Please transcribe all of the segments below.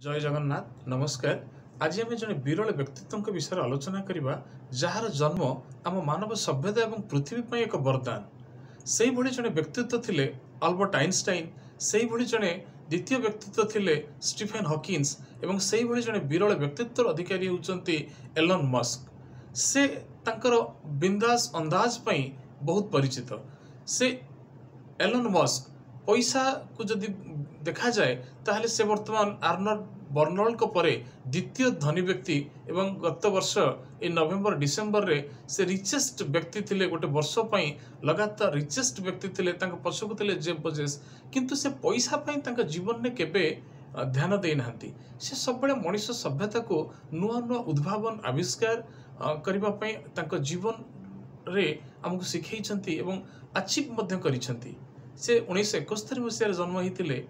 जय जगन्नाथ नमस्कार। आज आम जड़े विरल व्यक्तित्व विषय आलोचना करवा जार जन्म आम मानव सभ्यता और पृथ्वी पर एक वरदान से ही जड़े व्यक्तित्व थिले अल्बर्ट आइंस्टाइन से ही जड़े द्वितीय व्यक्तित्व थिले स्टीफेन हॉकिन्स एवं से ही जड़े विरल व्यक्तित्व अधिकारी होउचंती एलन मस्क। से तांकर बिंदास अंदाज पई बहुत परिचित। से एलन मस्क पैसा को जदि देखा जाए ताहले से वर्तमान आर्नल्ड बर्नल्ड को परे द्वितीय धनी व्यक्ति एवं गत वर्ष ए नवेम्बर डिसेम्बर रे से रिचेस्ट व्यक्ति थिले गोटे वर्ष पई लगातार रिचेस्ट व्यक्ति थिले तांका पछकु थिले जेफ बेजोस। किंतु से पैसा पई तांका जीवन ने केबे ध्यान दे नांती। से सब बड़े मनुष्य सभ्यता को नुआ नुआ उद्भावन आविष्कार करबा पई तांका जीवन रे हमकु सिखैछंती एवं अचीव मध्य करिछंती। से 1971 मसीह जन्म होते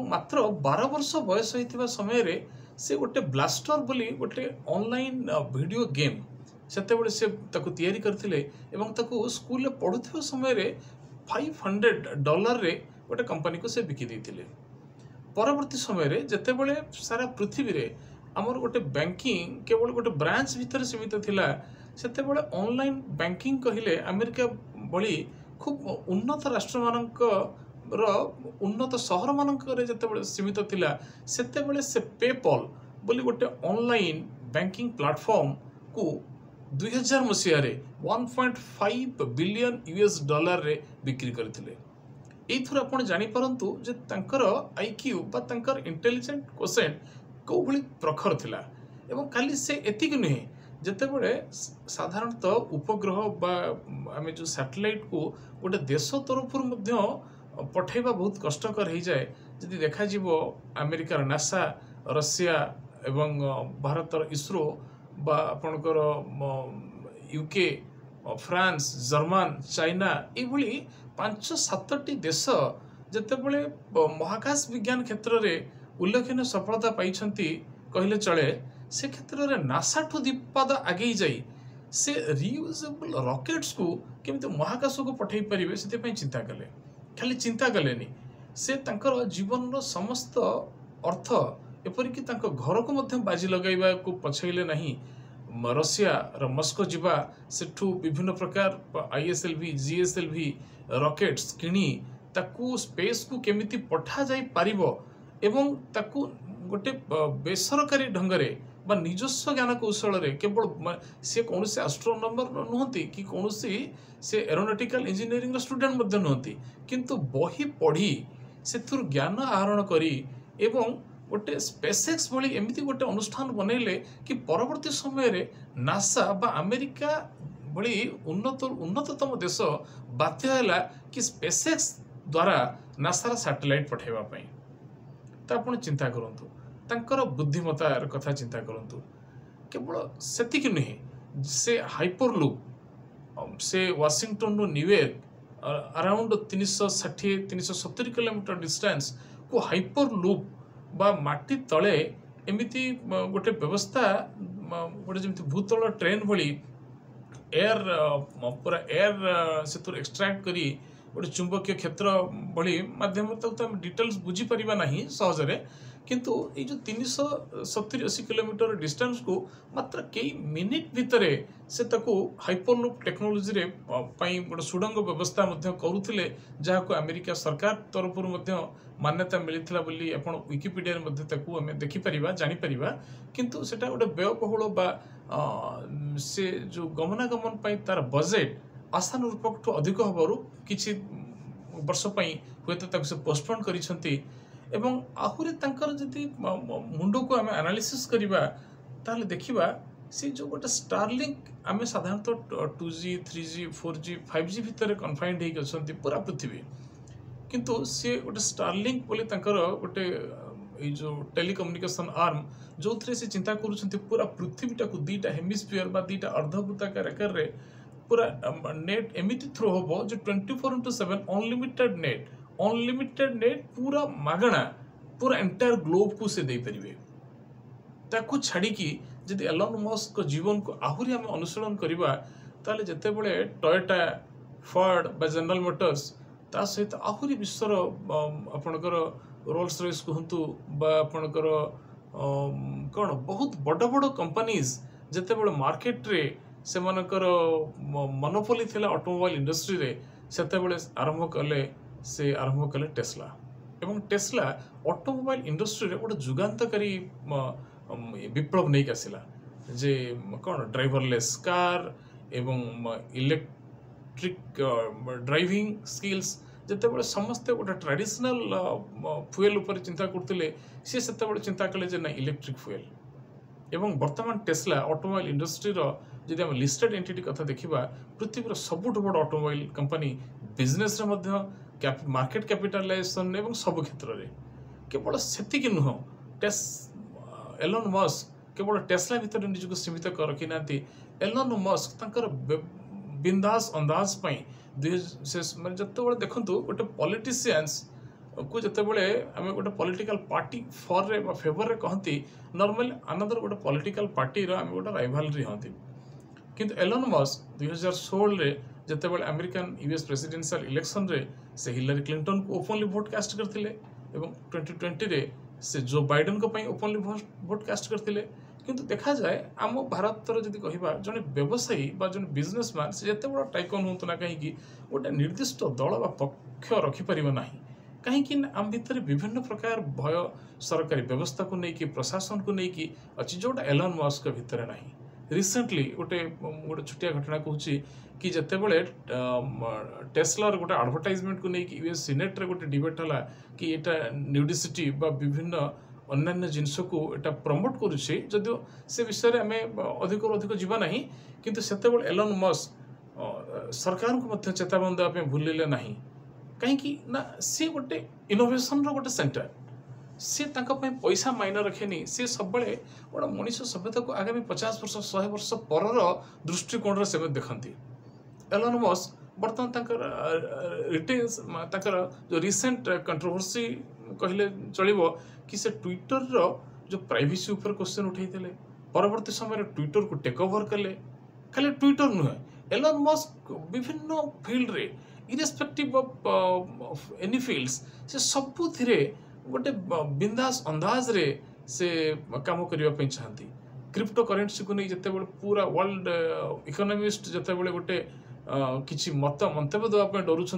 मात्र 12 वर्ष बयस होता समय रे से गोटे ब्लास्टर बोली गोटे ऑनलाइन वीडियो गेम सेतेबेले से ताकू तैयारी करथिले एवं ताकू स्कूल रे पढुथिबा समय रे $500 रे गोटे कंपनी को से बिकी देथिले। परवर्ती समय रे जेतेबेले सारा पृथ्वी रे हमर गोटे बैंकिंग केवल गोटे ब्रांच भीतर सीमित थिला सेतेबेले ऑनलाइन बैंकिंग कहिले अमेरिका भली खूब उन्नत राष्ट्र मानक उन्नत सहर मानक जितेबाला सीमित थिला सेतेबेले से पेपल बोली गोटे ऑनलाइन बैंकिंग प्लेटफॉर्म को 2000 मसीह रे 1.5 बिलियन यूएस डॉलर रे बिक्री करथिले। एथुर आपण जानि परंतु जे तांकर आईक्यू बा तांकर इंटेलिजेंट क्वोशेंट को भली प्रखर थिला। एवं खाली से एतिक नुहे जेतेबेले साधारणतः उपग्रह बा आमे जो सैटेलाइट को गोटे देश तरफ पठेबा बहुत कष्टकर हो जाए। जदि देखा जीवो अमेरिकार नासा रशिया एवं भारतर इसरो बा आपणकर यूके फ्रांस जर्मन चाइना ये 5-7टी देश जेतेबेले महाकाश विज्ञान क्षेत्र में उल्लेखनीय सफलता पाइछंती कहले चले। से क्षेत्र में नासा ठू दीपाद आगे जाई से रियूजेबल रॉकेट्स को केमिति महाकाश को पठै परिबे से चिंता कले। खाली चिंता कलेनी से तांकर जीवन रो समस्त अर्थ एपरिक तांको घर को मध्य बाजी लगाइबा को पछैले नहीं। रशिया रो मस्को जिबा सेठू विभिन्न प्रकार आईएसएलवी जीएसएलवी रॉकेट्स किनी ताकू स्पेस को केमिति पठा जाई पारिबो एवं ताकू गोटे बेसरकारी ढंगरे बा निजस्व ज्ञान कौशल रे केवल से कौन से एस्ट्रोनॉमर नुहति कि कौन से एरोनॉटिकल इंजीनियरिंग स्टूडेंट मध्य नुहति किंतु बही पढ़ी से ज्ञान आहरण करी एवं गोटे स्पेसएक्स भली एमती गोटे अनुष्ठान बनैले कि परवर्ती समय रे नासा बा अमेरिका भली उन्नततम देश बाध्य हैला कि स्पेसएक्स द्वारा नासार सैटेलाइट पठेबा पई। तो आपण चिंता करंतु तांकर बुद्धिमतार कथा चिंता करंतु। केवल सेतिक नुहे से हाइपरलूप से वाशिंगटन रू न्यूयॉर्क अराउंड 360-370 किलोमीटर डिस्टेंस को हाइपरलूप बा माटी तले एमिति गोटे व्यवस्था गोटे जमिति भूतल ट्रेन भली एयर पूरा एयर से एक्सट्रैक्ट करी गोटे चुंबकीय क्षेत्र भली माध्यम तो डिटेल्स बुझी परिबा नहीं सहजरे। किंतु ये जो 370-80 किलोमीटर डिस्टेंस को मात्र कई मिनिट भितरे से ताको हाइपरलूप टेक्नोलोजी रे पई गोटे सुडंग व्यवस्था मध्य करूथिले जहा को अमेरिका सरकार तरफ मान्यता मिलिथिला बोली आपण विकिपीडिया रे मध्य ताको हमें देखि परिबा जानि परिबा। किंतु सेटा गोटे व्ययबहुल बा से जो गमनागमन पई तार बजेट आशानुरूपक ठू अधिक हबारु किछि वर्ष पई होते ताको से पोस्टपोन करिसंती। एवं आहुरी तांकर जदि मुंडो को आम एनालिसिस करिबा ताले देखिबा से जो गोटे स्टारलिंक आम साधारणतः 2G 3G 4G 5G भितर कन्फाइंड होइक अछंती पूरा पृथ्वी। किंतु से गोटे स्टारलिंक बोली तांकर गोटे ये जो टेलीकम्युनिकेशन आर्म जो थरे से चिंता करूछंती पूरा पृथ्वीटा को दीटा हेमिस्फीयर बा दीटा अर्धवृत्ताकार आकार रे पूरा नेट एमिति थ्रो होबो जो 24/7 अनलिमिटेड नेट पूरा मागणा पूरा एंटायर ग्लोब को से दे परिबे। ताकू छाड़ी की जदि एलन मस्क को जीवन को आहुरी आम अनुसरण करबा ताले जेतेबेले टोयोटा फोर्ड बा जनरल मोटर्स ता सहित आहुरी विश्वर आपणकर रोल्स रॉयस कहतु बा आपणकर कौन बहुत बड़ बड़ कंपनीज जितेबाला मार्केट रे से मोनोपोली थिला ऑटोमोबाइल इंडस्ट्री रे सेतेबेले आरंभ कले टेस्ला एवं टेस्ला ऑटोमोबाइल इंडस्ट्री रे गोटे जुगांतकारी विप्लव नहीं आसिला जे कौन ड्राइवरलेस कार एवं इलेक्ट्रिक ड्राइविंग स्किल्स जितेबाला समस्ते गोटे ट्रेडिशनल फ्यूएल उपर चिंता करते सी से चिंता कले जे ना इलेक्ट्रिक फ्यूएल एवं वर्तमान टेस्ला ऑटोमोबाइल इंडस्ट्री जदि आम लिस्टेड एंटिटी कथा देखा पृथ्वी सबुठ बड़ automobile company business market capitalisation एवं सब क्षेत्र में केवल सेति नुह एलन मस्क केवल टेस्ला भितर निजक सीमित रखी ना एलन मस्क तांकर बिंदास अंदाज पाई जो देखु गोटे पॉलिटिशियंस को जितेबाला आम गोटे पॉलिटिकल पार्टी फॉर रे फेवर रे कहती नॉर्मली अनदर गोटे पॉलिटिकल पार्टी आम गोटे राइवलरी हंती किंतु एलन मस्क 2016 रे जितेबाला अमेरिकन यूएस प्रेसिडेंशियल इलेक्शन रे से हिलारी क्लिंटन को ओपनली वोट कास्ट करते एवं 2020 रे से जो बाइडेन को ओपनली वोट कास्ट करते किंतु देखा जाए आम भारत जदि कहवा जड़े व्यवसायी जड़े बिजनेसमैन से जिते बड़ा टाइकन हूँ ना कहीं गोटे निर्दिष्ट दल पक्ष रखिपर ना कहीं आम भितर विभिन्न प्रकार भय सरकारी व्यवस्था को लेकिन प्रशासन को लेकिन अच्छी जोटा एलन मस्क भितर ना रिसेंटली गोटे छोटिया घटना कहूँ कि जितेबाला टेस्लार गोटे एडवर्टाइजमेंट को लेकिन यूएस सीनेट रे गोटे डिबेट है कि यहाँ न्यूडिसिटी विभिन्न अन्य जिनस को एटा प्रमोट करुच्छे जदिव से विषय में आम अधिक अधिक जीवा ना किंतु सेतेबेले एलन मस्क सरकार को मध्य चेतावनी देवाई भूलिले ना कहीं ना सी गोटे इनोवेशन गोटे सेंटर सी पैसा मायने रखेनी सी सब गोटे मनीष सभ्यता को आगामी 50 वर्ष 100 वर्ष पर दृष्टिकोण से देखती एलन मस्क बर्तमान रिटेल्स जो रिसेंट कंट्रोवर्सी कहले चलो कि से ट्विटर रो जो प्राइवेसी ऊपर क्वेश्चन उठाई परवर्ती समय ट्विटर को टेक ओवर कले खाली ट्विटर नुहे एलन मस्क विभिन्न फील्ड रे इरेस्पेक्टिव ऑफ एनी फील्ड्स से सबु थिरे गोटे बिंदास अंदाज रे से काम करने चाहती क्रिप्टो करेन्सी को नहीं जिते पूरा वर्ल्ड इकोनॉमिस्ट जिते गोटे किसी मत मंतव्य देवाई डरुंच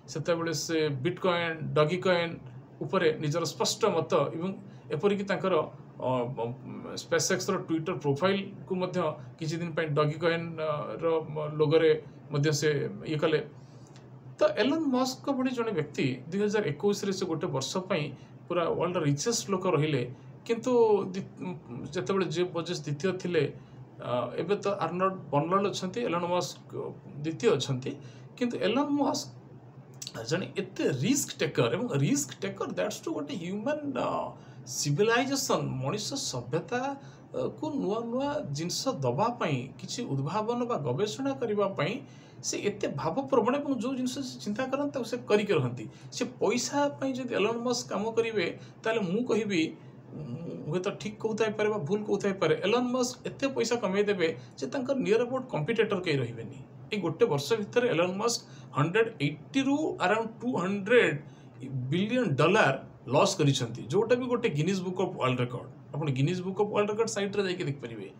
से बिटकॉइन डगी कॉइन उपरे निजर स्पष्ट मत एवं एपरिक स्पेसएक्स ट्विटर प्रोफाइल को मध्य किसी दिन डगी कॉइन लोगोरे मध्य से ये कले तो एलन मस्क भली जड़े व्यक्ति 2021 से गोटे वर्ष पूरा वर्ल्ड रिचेस्ट लोक रहिले किंतु जितेबाला जेफ बेजोस द्वितीय थिले एबे तो आर्नल्ड बर्नल्ड अच्छा एलन मस्क द्वितीय अच्छा किंतु एलन मस्क जने एते रिस्क टेकर एवं रिस्क टेकर दैट्स टू गोटे ह्यूमन सिविलाइजेशन मनुष्य सभ्यता को नुआ नुआ जिनस दवापाई किसी उद्भावन बा गवेषणा करने से एते भावप्रवण और जो जिनस चिंता करते से करके रहती से पैसा जब एलन मस्क काम करेंगे ताले मु कहबी हे तो ठीक कहता पारे भूल कहता पारे एलन मस्क एते पैसा कमे देबे जे तांकर नियर अबाउट कॉम्पिटिटर कहीं रहिबेनी ए गोटे वर्ष भितर एलन मस्क 180 रु अराउंड $200 बिलियन लॉस करिसेंती जोटा भी गोटे Guinness book of world record upon Guinness book of world record site रे जाके देख परिबे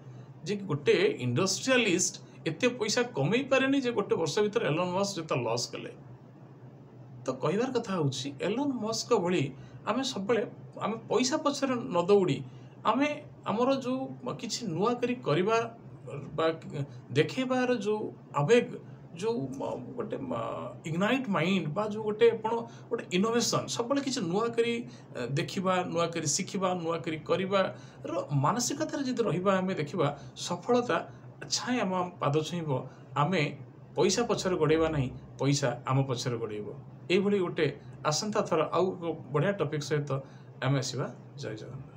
जे गोटे इंडस्ट्रियलिस्ट एते पैसा कमई पारेनी जे गोटे वर्ष भितर एलन मस्क जता लॉस कले तो कहबार कथा होछि एलन मस्क भली आमे सब आमे पैसा पछरे न दौड़ी आमे हमर जो किछि नुआ करी करबा बा देखेबार जो आवेग जो गोटे इग्नाइट माइंड बा जो गोटे गोटे इनोवेशन सब किसी नुआ करी देखिबा नुआ करी शिखिबा नुआ करी करबा रो मानसिकता जदि रहिबा हमें देखिबा सफलता छाए आम पाद छुईब आमे पैसा पछरे गड़ेबा नहीं पैसा आम पछरे गड़ेब ये गोटे आसंता थर आउ बढ़िया टॉपिक सहित आम आसवा जय जगन्नाथ।